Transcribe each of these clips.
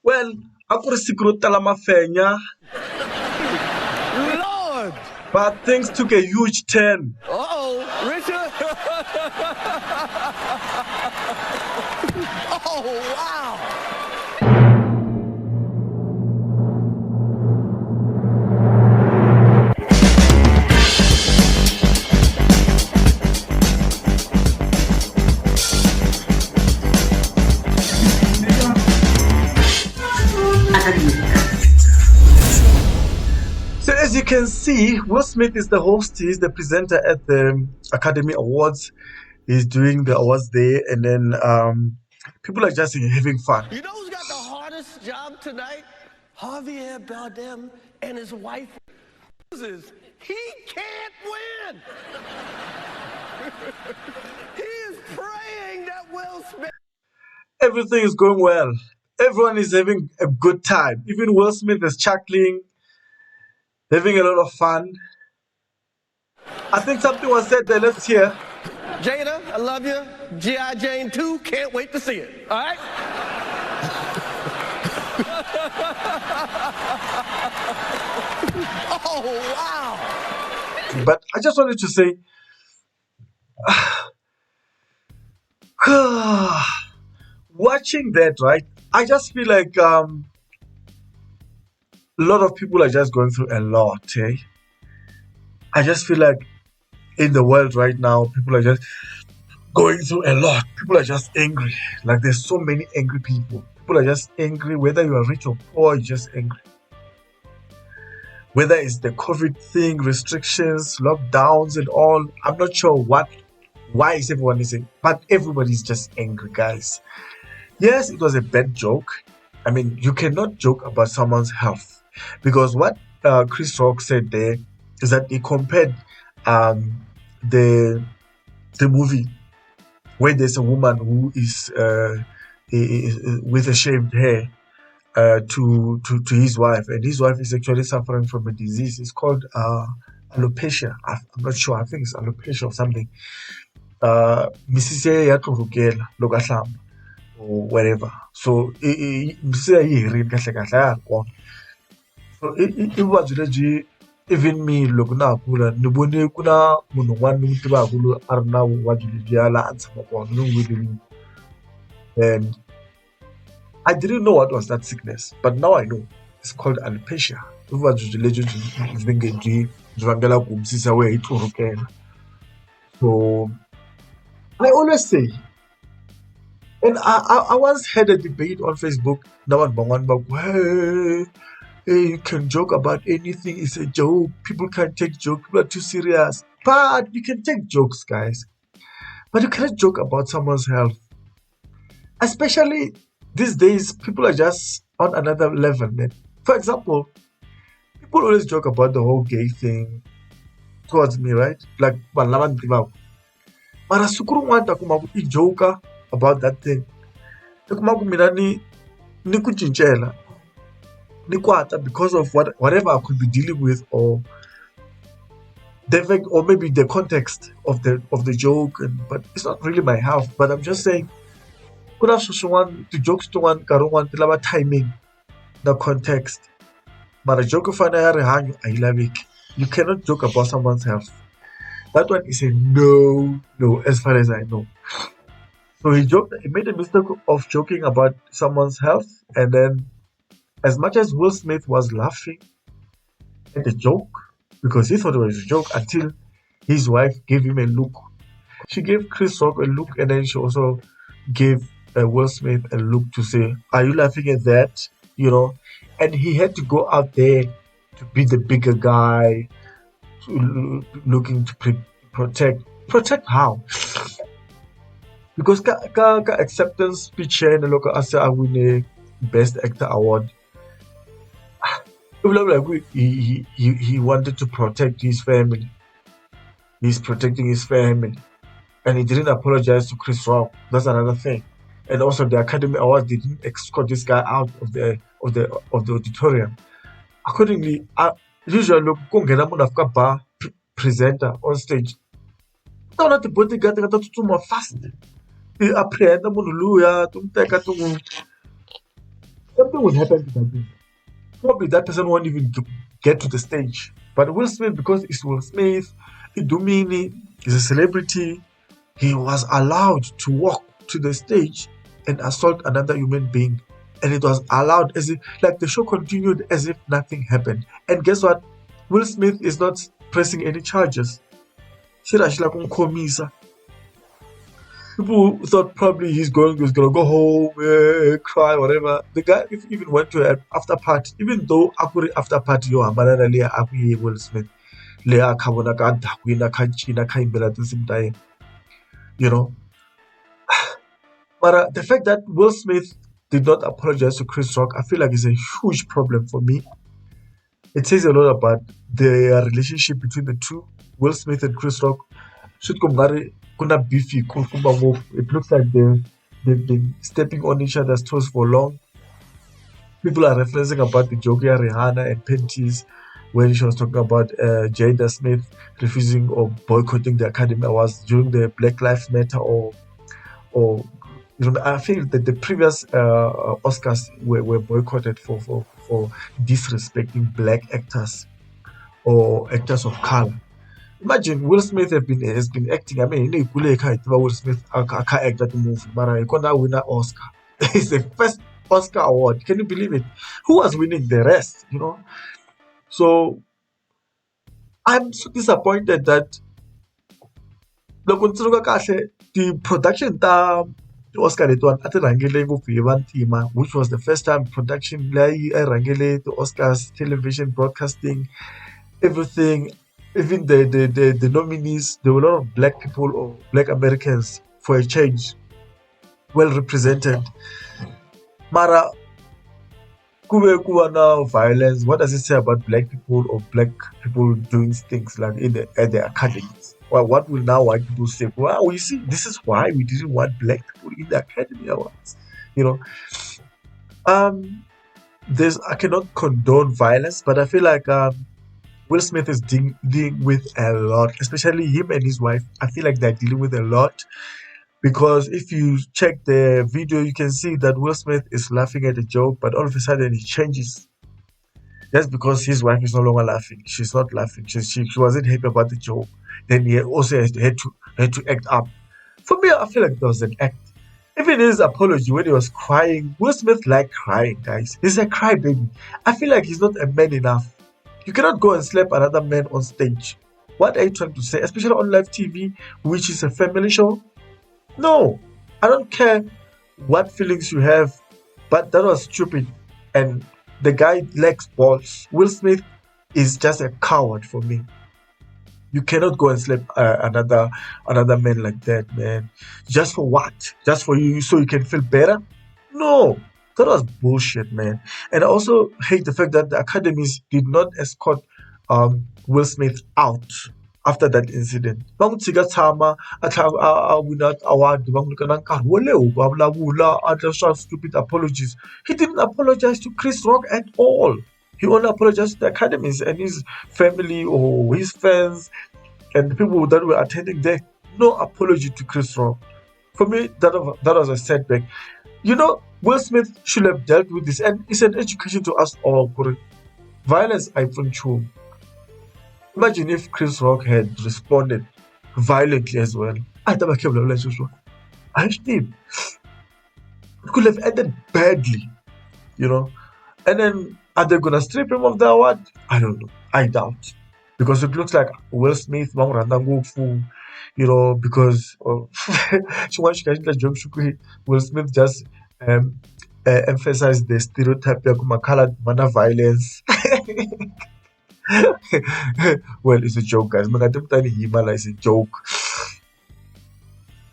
Well, ako rin siguro tala mafenya, Lord! but things took a huge turn. Uh-oh, Richard! Oh, wow! So as you can see, Will Smith is the host. He's the presenter at the Academy Awards. He's doing the awards there, and then people are just having fun. You know who's got the hardest job tonight? Javier Bardem and his wife. He can't win. He is praying that Will Smith. Everything is going well. Everyone is having a good time. Even Will Smith is chuckling, having a lot of fun. I think something was said there. Let's hear. Jada, I love you. G.I. Jane 2, can't wait to see it. All right? Oh, wow. But I just wanted to say, watching that, right? I just feel like a lot of people are just going through a lot. Eh? I just feel like in the world right now, people are just going through a lot. People are just angry. Like there's so many angry people. People are just angry, whether you are rich or poor, you're just angry. Whether it's the COVID thing, restrictions, lockdowns, and all, I'm not sure why is everyone listening, but everybody's just angry, guys. Yes, it was a bad joke. I mean, you cannot joke about someone's health because what Chris Rock said there is that he compared the movie where there's a woman who is with a shaved hair to his wife, and his wife is actually suffering from a disease. It's called alopecia. I'm not sure. I think it's alopecia or something. Misise ya tlorokela loko a hlamba or whatever. So misise ya yi herile kahle kahle a ha ri kona. So i vuvabyi lebyi even me loko na ha kula ni vone ku na munhu un'wana ni n'wi tivaka loyi a ri na vuvabyi lebyiya laha a ni tshama kona ni n'wi vile, and I didn't know what was that sickness, but now I know. It's called alopecia. Vuvabyi lebyi byi nge byi vangela ku misisi ya wena yi tlurukela. So I always say, and I once had a debate on Facebook. Now hey, you can joke about anything. It's a joke. People can't take jokes. People are too serious. But you can take jokes, guys. But you cannot joke about someone's health. Especially these days, people are just on another level, man. For example, people always joke about the whole gay thing towards me, right? Like, mara siku rin'wana ta kuma ku I joker about that thing. I kuma ku mina ni ku cincela ni kwata because of whatever I could be dealing with, or the fact, or maybe the context of the joke, but it's not really my health. But I'm just saying, kuna swin'wana ti-jokes tin'wana nkarhi wun'wana ti lava timing na context. Mara joke yo fana ya rihanyo a yi laveki. You cannot joke about someone's health. That one is a no, as far as I know. So he made a mistake of joking about someone's health, and then as much as Will Smith was laughing at the joke, because he thought it was a joke, until his wife gave him a look. She gave Chris Rock a look, and then she also gave Will Smith a look to say, are you laughing at that? You know, and he had to go out there to be the bigger guy, looking to protect how? Because ka acceptance speech and look as I win a best actor award. He wanted to protect his family. He's protecting his family, and he didn't apologize to Chris Rock. That's another thing. And also the Academy Awards didn't escort this guy out of the auditorium. Accordingly, usually look kungena munhu afika bar presenter on stage. Tona ti-bodyguard ti nga ta tsutsuma fast. Ti apprehenda munhu luya, ti n'wi teka ti n'wi something will happen to that person. Probably that person won't even get to the stage. But Will Smith, because it's Will Smith, Idumini is a celebrity, he was allowed to walk to the stage and assault another human being. And it was allowed as if, like the show continued as if nothing happened. And guess what? Will Smith is not pressing any charges. Shirashila kumkhomisa. People thought probably was gonna go home, cry, whatever. The guy even went to an after party, even though akuri after party yo hambana le akuyi Will Smith. Le akhabona ka dakwina ka cina ka imbela tinsimu ta yena. You know, but the fact that Will Smith did not apologize to Chris Rock, I feel like is a huge problem for me. It says a lot about the relationship between the two, Will Smith and Chris Rock. Should kumari kuna beefy kumba wolf. It looks like they've been stepping on each other's toes for long. People are referencing about the joke here, Rihanna and panties when she was talking about Jada Smith refusing or boycotting the Academy Awards during the Black Lives Matter or I feel that the previous Oscars were boycotted for disrespecting black actors or actors of color. Imagine Will Smith has been acting. I mean, you know, Will Smith can't act that movie, but I gonna win an Oscar. It's the first Oscar award. Can you believe it? Who was winning the rest? You know. So I'm so disappointed that the production Oscar letiwani a ti rhangele ngopfu hi vantima, which was the first time production leyi a rhangele the Oscars, television broadcasting, everything, even the nominees, there were a lot of black people or black Americans for a change, well represented. Mara kube kuba now violence. What does it say about black people or black people doing things like at the academies? Well, what will now white people say? Well, you see, this is why we didn't want black people in the Academy Awards. You know, um, there's I cannot condone violence, but I feel like Will Smith is dealing with a lot, especially him and his wife. I feel like they're dealing with a lot because if you check the video, you can see that Will Smith is laughing at a joke, but all of a sudden he changes. That's because his wife is no longer laughing. She's not laughing. She wasn't happy about the joke. Then he also had to act up. For me, I feel like there was an act. Even his apology when he was crying, Will Smith like crying, guys. He's a crybaby. I feel like he's not a man enough. You cannot go and slap another man on stage. What are you trying to say? Especially on live TV, which is a family show? No. I don't care what feelings you have, but that was stupid. And the guy lacks balls. Will Smith is just a coward for me. You cannot go and slap another man like that, man. Just for what? Just for you so you can feel better? No, that was bullshit, man. And I also hate the fact that the academies did not escort Will Smith out after that incident. Va n'wi tshika tshama a win that award, va n'wi nyika na nkarhi wo leha ku a vulavula a endla swa stupid apologies. He didn't apologize to Chris Rock at all. He only apologized to the academies and his family or his fans and the people that were attending there. No apology to Chris Rock. For me, that was a setback. You know, Will Smith should have dealt with this, and it's an education to us all. Violence, I think, true. Imagine if Chris Rock had responded violently as well. I thought I came to actually, it could have ended badly, you know. And then are they gonna strip him of the award? I don't know. I doubt. Because it looks like Will Smith, you know, because she wants to joke Will Smith just um emphasized the stereotype of colored manner violence. Well, it's a joke, guys. It's a joke.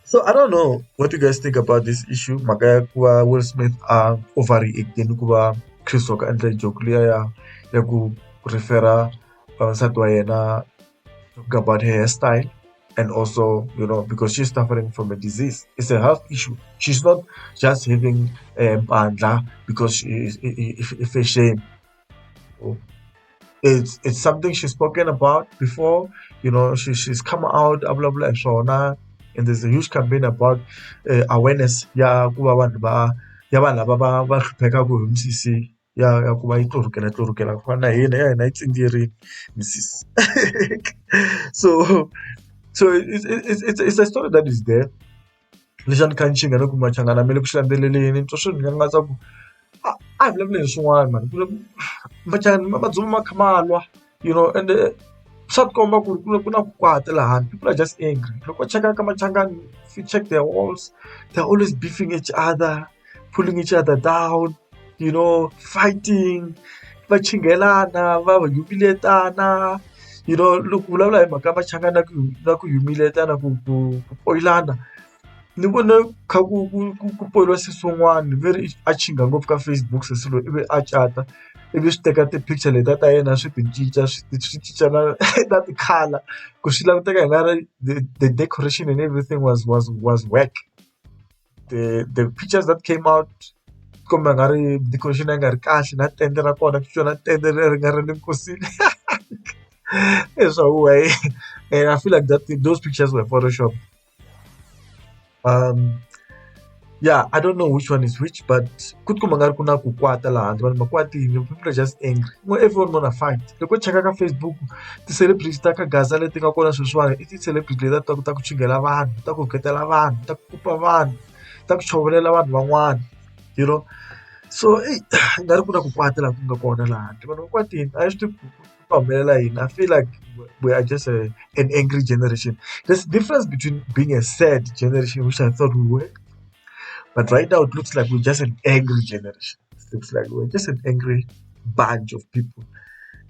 So I don't know what you guys think about this issue. Magaya kuba Will Smith overreacting kuba Chris Rock and joke ya ku refera nsati wa yena talking about her hairstyle and also because she's suffering from a disease. It's a health issue. She's not just having Mandla because she is if a shame. It's something she's spoken about before. She's come out blah blah and so on. And there's a huge campaign about awareness. Yeah, kuba abantu ya vanhu lava va hluphekaka hi misisi ya ku va yi tlurukela ku fana na hina ya hina yi tsindziyerini misisi. So a story that is there lexi a ni kha ni xi nghena ku machangana me le ku xi landzeleleni ni twa swi ni nyangatsa ku a hi vulavula hi swin'wana mani machangana madzolonga ma kha ma lwa, and swa tikomba ku ri ku na ku kwata laha handle. People are just angry. Loko va cheka ka machangani, if you check their walls, they're always beefing each other, pulling each other down, fighting, va chingelana, va humiliate-ana, loko vulavula hi mhaka machangani na ku humiliate-ana, ku poyilana. Ni vone kha ku poyiliwa swilo swin'wana very a chinga ngopfu ka Facebook se swilo ivi a cata, ivi swi teka ti-picture letiya ta yena swi ti cinca na ti-colour ku swi languteka hi nga ri the decoration and everything was whack. The pictures that came out kumbe nga ri decoration ya nga ri kahle, na tende ra kona na tende ri nga ri le nkosini. And I feel like those pictures were photoshopped. Yeah, I don't know which one is which, but could come ku na ku kwata laha handle, vanhu makwatini, people are just angry. Everyone wanna fight. Loko cheka ka Facebook, ti-celebrities ta ka Gaza leti nga kona sweswiwani i ti-celebrity leti ta ku chingela vanhu, ta ku rhuketela vanhu, ta ku kupa vanhu, ta ku chovelela vanhu van'wana, so nga ri ku na ku kwata laha ku nga kona laha handle. Vanhu makwatini a hi swi tivi ku humelela yini. I feel like we are just an angry generation. There's a difference between being a sad generation, which I thought we were, but right now it looks like we're just an angry generation. It looks like we're just an angry bunch of people.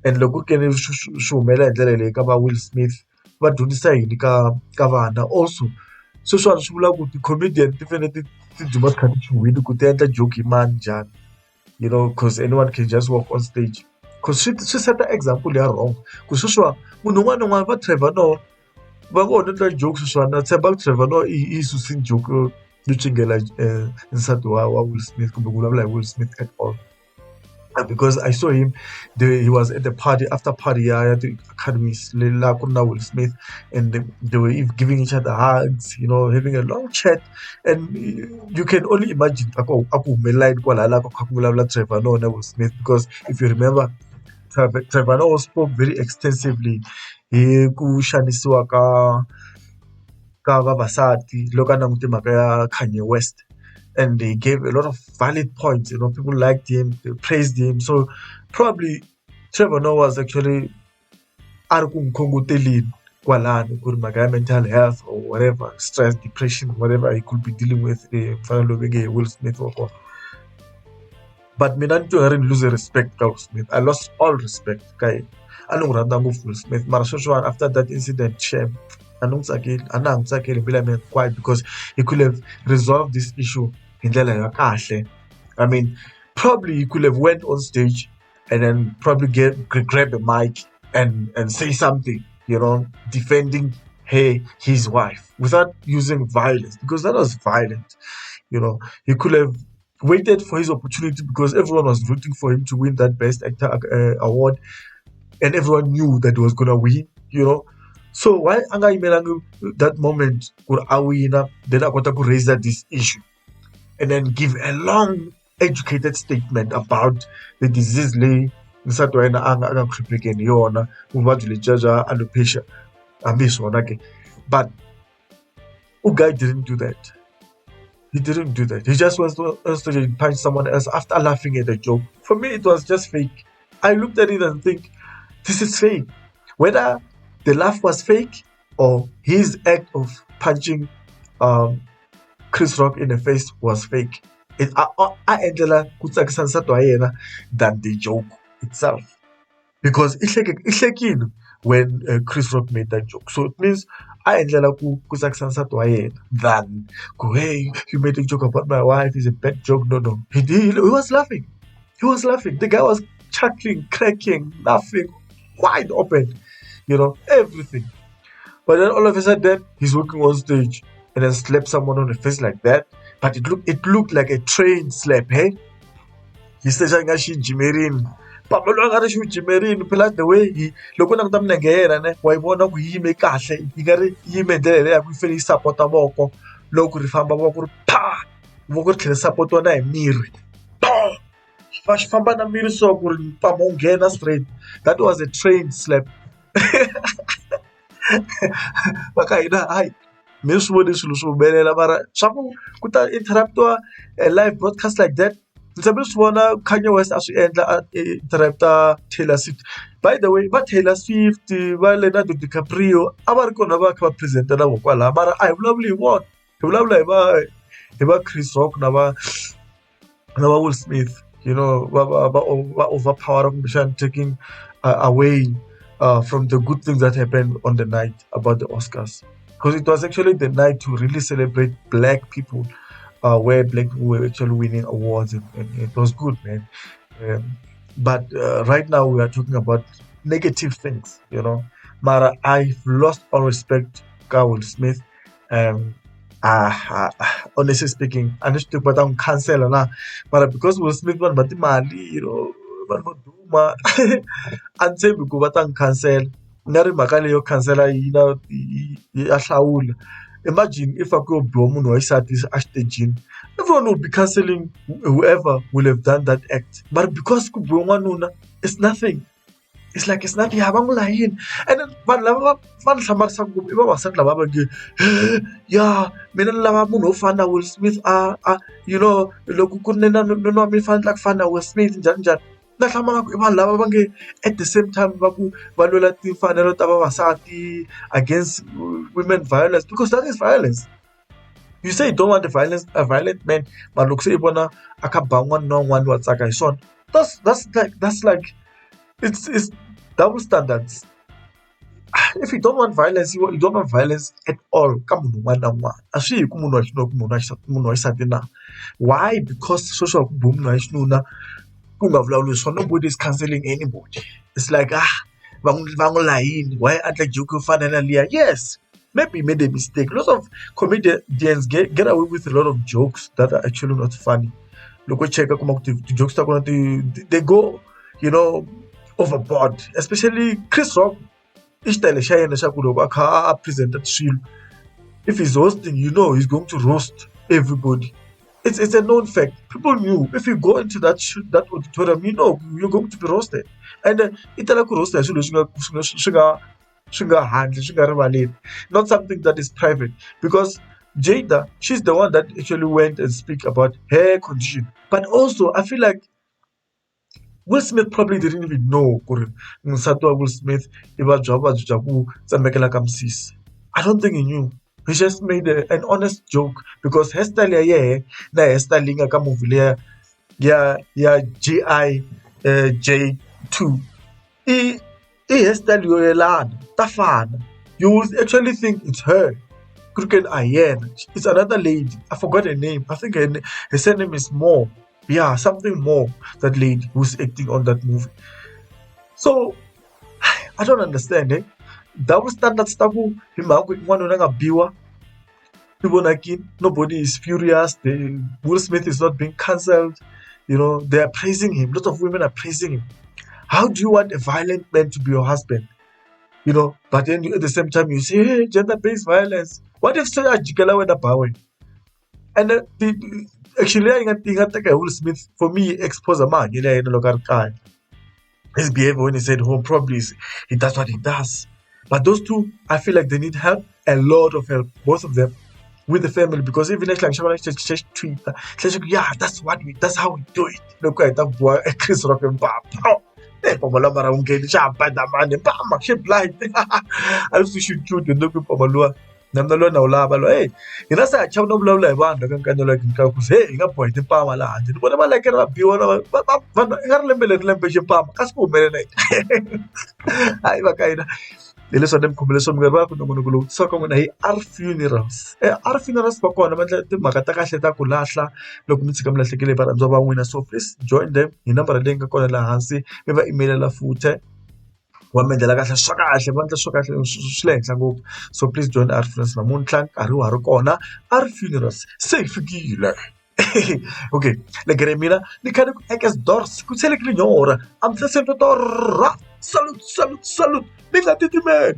And loko ku ri swi humelela hi ndlela leyi ka va Will Smith, va dyondzisa yini ka vana. Also sweswiwani swi vula ku ti-comedian ti fanele ti duma ti kha ti chuhile ku ti endla joke hi mani njhani, because anyone can just walk on stage. Because swi set example ya wrong ku sweswiwa munhu un'wana na un'wana va Trevor Noah va vona endla joke sweswiwani. Na tshemba ku Trevor Noah i susini joke yo cingela nsati wa Will Smith kumbe ku vulavula hi Will Smith at all. Because I saw him, he was at the party, after party at the academies, Will Smith, and they were giving each other hugs, having a long chat. And you can only imagine Trevor Noah and Will Smith, because if you remember, Trevor Noah spoke very extensively ku xanisiwa ka vavasati loko a langute mhaka ya Kanye West. And they gave a lot of valid points. People liked him, they praised him. So probably Trevor Noah was actually mental health or whatever, stress, depression, whatever he could be dealing with. Will Smith. But me not to lose respect for Will Smith. I lost all respect. I don't remember Will Smith. After that incident, shame. Quiet, because he could have resolved this issue in the I mean, probably he could have went on stage and then probably grab a mic and say something, defending his wife without using violence, because that was violent. He could have waited for his opportunity, because everyone was rooting for him to win that Best Actor award, and everyone knew that he was gonna win. So why anga imelangu that moment kur awina, then I got to raise this issue and then give a long educated statement about the disease lay nsati wa yena anga khriphekeni yona, vuvabyi lebyi alopecia hambi but guy didn't do that. He didn't do that. He just wants to punch someone else after laughing at the joke. For me, it was just fake. I looked at it and think, this is fake. Whether the laugh was fake or his act of punching Chris Rock in the face was fake. I ended up than the joke itself. Because it's like when Chris Rock made that joke. So it means I ended up than go, hey, you made a joke about my wife, it's a bad joke. No. He was laughing. He was laughing. The guy was chuckling, cracking, laughing, wide open, everything. But then all of a sudden, he's walking on stage and then slapped someone on the face like that. But it looked like a train slap, hey? He said, Jimerin. Papa Langa Jimerin, the way he look on them again, why won't we make a say? He got it, he made there, we finish support a walk, local Famba walk, pa! vo ku ri tlhela sapotiwa na hi miri va xi famba na miri so ku ri mpama wu nghena straight. That was a trained slap. Va ka hina hayi mi swi voni swilo swi humelela mara swa ku ta interrupt-iwa a live broadcast like that. Ndzi mi swi vona Kanye West a swi endla a interrupt-a Taylor Swift. By the way va Taylor Swift va Leonardo DiCaprio a va ri kona va kha va present na vo kwalaho mara a hi vulavuli hi vona hi vulavula hi va Chris Rock na va Will Smith, you know, overpower kumbexana taking away from the good things that happened on the night about the Oscars. Because it was actually the night to really celebrate black people, where black people were actually winning awards, and it was good, man. But right now we are talking about negative things, you know. Mara, I've lost all respect to Will Smith. Honestly speaking, I need to put on cancel na. But because Will Smith man bati mali, you know, man mo duma. Anse biku batang cancel. Nari makali yo cancela ina ya hlawula. Imagine if I go blow I said this hashtag, everyone would be canceling whoever will have done that act. But because nuna, it's nothing. It's like it's nothing. And then van hlamarisa ngopfu I vavasati lava va nge ya mina ni lava munhu wo fana na Will Smith you know loko ku ri nina wa mina fanele ku fana na Will Smith njhani njhani. Na hlamala ku I vanhu lava va nge at the same time va ku va lwela timfanelo ta vavasati against women violence, because that is violence. You say you don't want a violent man, but loko se I vona a kha ba n'wana na un'wana wa tsaka hi swona. That's like it's double standards. If you don't want violence, you don't want violence at all. Come on, why? Because social boom nobody is canceling anybody. It's like why aren't like joke finally? Yes, maybe made a mistake. Lots of comedians get away with a lot of jokes that are actually not funny. Look, check the jokes they go, you know, overboard. Especially Chris Rock. Each time presented shield. If he's hosting, you know he's going to roast everybody. It's a known fact. People knew if you go into that auditorium, you know you're going to be roasted. And roasted not something that is private. Because Jada, she's the one that actually went and speak about her condition. But also, I feel like Will Smith probably didn't even know Will Smith I don't think he knew. He just made an honest joke because hairstyle na hairstyle ka movie ya GI J2 I hairstyle yo yelana tafana. You would actually think it's her. It's another lady. I forgot her name. I think her surname is More. Yeah, something more. That lady who's acting on that movie. So I don't understand. Double standard stuff. Nobody is furious. Will Smith is not being cancelled. You know, they are praising him. A lot of women are praising him. How do you want a violent man to be your husband? You know, but then at the same time you say, hey, gender-based violence. What if Jigala went up away? And actually, I think Will Smith, for me, exposed a man. His behavior when he's at home, probably he does what he does. But those two, I feel like they need help, a lot of help, both of them, with the family. Because even like just tweet, yeah, that's how we do it. Look at that boy, Chris Rock and Bob. She blind. I used to shoot the look of Pomalua. Namdalo na ulaba lo ina sa chaw no blawla ba dagang Nkanelo kin ka ku se inga point pa mala andi mo na like ra biwa na ba ngar lembe pa kas ko mere na ay ba kaida ile so dem ko bele so mga ba ko ngulo so ko na ar funerals ba ko na mandla timhaka ta kahle ta ku lahla loko mi tshika mi lahlekele va rhandziwa va n'wina. So please join them hi nambara leyi nga kona laha hansi mi va emailela futhi wa mendlela kahle swa kahle va endla swa kahle swi le henhla ngopfu. So please join our funerals namuntlha nkarhi wa ha ri kona. Our funerals se hi fikile. Okay, legere mina ni khale ku ekes doors ku tselekile nyora am se sento torra salute mi nga titi man